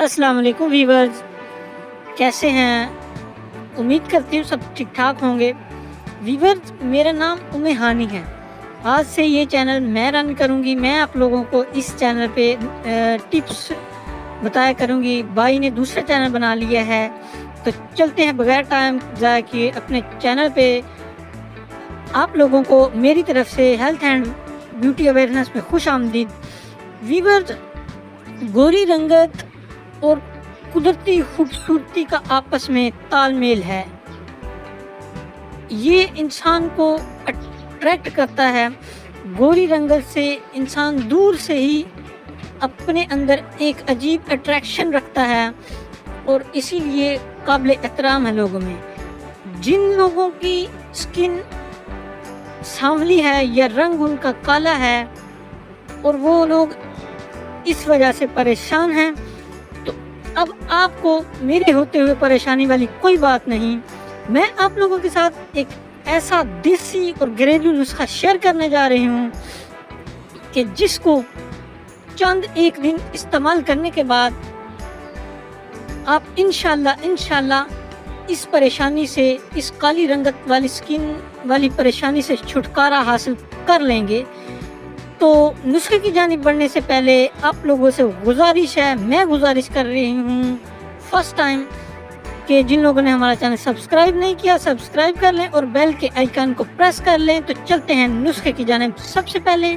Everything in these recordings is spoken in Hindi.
अस्सलाम वालेकुम वीवर्स, कैसे हैं? उम्मीद करती हूँ सब ठीक ठाक होंगे। वीवर्स, मेरा नाम उम्मे हानी है। आज से ये चैनल मैं रन करूँगी। मैं आप लोगों को इस चैनल पे टिप्स बताया करूँगी। भाई ने दूसरा चैनल बना लिया है, तो चलते हैं बगैर टाइम ज़ाया किए अपने चैनल पे। आप लोगों को मेरी तरफ से हेल्थ एंड ब्यूटी अवेयरनेस में खुश आमदीद। वीवर्स, गोरी रंगत और कुदरती खूबसूरती का आपस में तालमेल है। ये इंसान को अट्रैक्ट करता है। गोरी रंगत से इंसान दूर से ही अपने अंदर एक अजीब अट्रैक्शन रखता है और इसीलिए काबिल एहतराम है लोगों में। जिन लोगों की स्किन सांवली है या रंग उनका काला है और वो लोग इस वजह से परेशान हैं, तो अब आपको मेरे होते हुए परेशानी वाली कोई बात नहीं। मैं आप लोगों के साथ एक ऐसा देसी और घरेलू नुस्खा शेयर करने जा रही हूँ कि जिसको चंद एक दिन इस्तेमाल करने के बाद आप इंशाल्लाह इस परेशानी से, इस काली रंगत वाली स्किन वाली परेशानी से छुटकारा हासिल कर लेंगे। तो नुस्खे की जानिब बढ़ने से पहले आप लोगों से गुजारिश है, मैं गुजारिश कर रही हूँ फर्स्ट टाइम कि जिन लोगों ने हमारा चैनल सब्सक्राइब नहीं किया, सब्सक्राइब कर लें और बेल के आइकन को प्रेस कर लें। तो चलते हैं नुस्खे की जानिब। सबसे पहले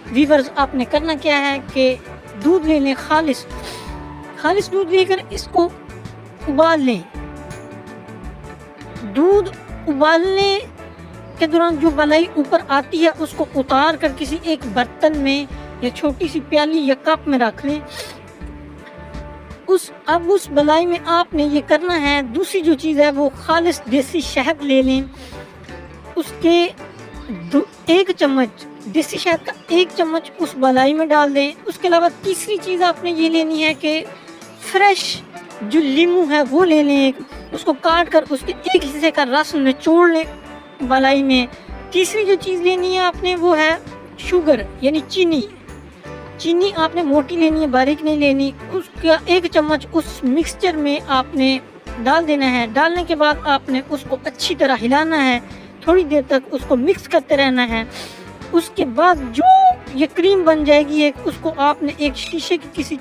वीवर्स, आपने करना क्या है कि दूध ले लें, खालिस दूध लेकर इसको उबाल लें। दूध उबालने के दौरान जो मलाई ऊपर आती है उसको उतार कर किसी एक बर्तन में या छोटी सी प्याली या कप में रख लें। अब उस मलाई में आपने ये करना है, दूसरी जो चीज़ है वो खालिस देसी शहद ले लें। उसके एक चम्मच देसी शहद का 1 चम्मच उस मलाई में डाल दें। उसके अलावा तीसरी चीज़ आपने ये लेनी है कि फ्रेश जो नींबू है वो ले लें। उसको काट कर उसके एक हिस्से का रस निचोड़ लें मलाई में। तीसरी जो चीज़ लेनी है आपने वो है शुगर यानी चीनी आपने मोटी लेनी है, बारीक नहीं लेनी। उसका 1 चम्मच उस मिक्सचर में आपने डाल देना है। डालने के बाद आपने उसको अच्छी तरह हिलाना है, थोड़ी देर तक उसको मिक्स करते रहना है। उसके बाद जो ये क्रीम बन जाएगी उसको आपने एक शीशे की किसी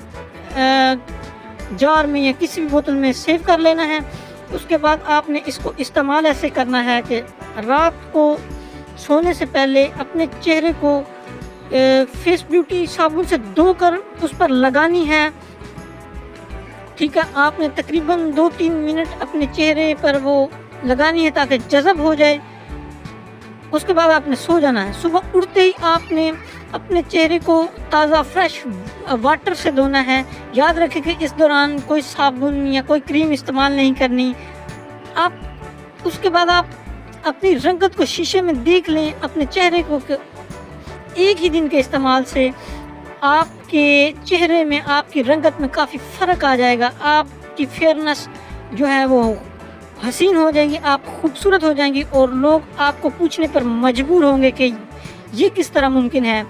जार में या किसी भी बोतल में सेव कर लेना है। उसके बाद आपने इसको इस्तेमाल ऐसे करना है कि रात को सोने से पहले अपने चेहरे को फेस ब्यूटी साबुन से धोकर उस पर लगानी है। ठीक है, आपने तकरीबन 2-3 मिनट अपने चेहरे पर वो लगानी है ताकि जज़ब हो जाए। उसके बाद आपने सो जाना है। सुबह उठते ही आपने अपने चेहरे को ताज़ा फ्रेश वाटर से धोना है। याद रखें कि इस दौरान कोई साबुन या कोई क्रीम इस्तेमाल नहीं करनी। उसके बाद आप अपनी रंगत को शीशे में देख लें अपने चेहरे को। एक ही दिन के इस्तेमाल से आपके चेहरे में, आपकी रंगत में काफ़ी फ़र्क आ जाएगा। आपकी फेयरनेस जो है वो हसीन हो जाएगी, आप खूबसूरत हो जाएंगी और लोग आपको पूछने पर मजबूर होंगे कि ये किस तरह मुमकिन है।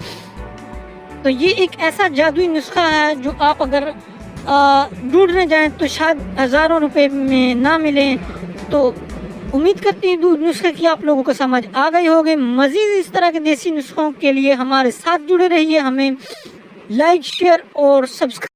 तो ये एक ऐसा जादुई नुस्खा है जो आप अगर ढूंढने जाएं तो शायद हज़ारों रुपए में ना मिले। तो उम्मीद करती हूँ नुस्खे की आप लोगों को समझ आ गई होगी। मज़ीद इस तरह के देसी नुस्खों के लिए हमारे साथ जुड़े रहिए। हमें लाइक, शेयर और सब्सक्राइब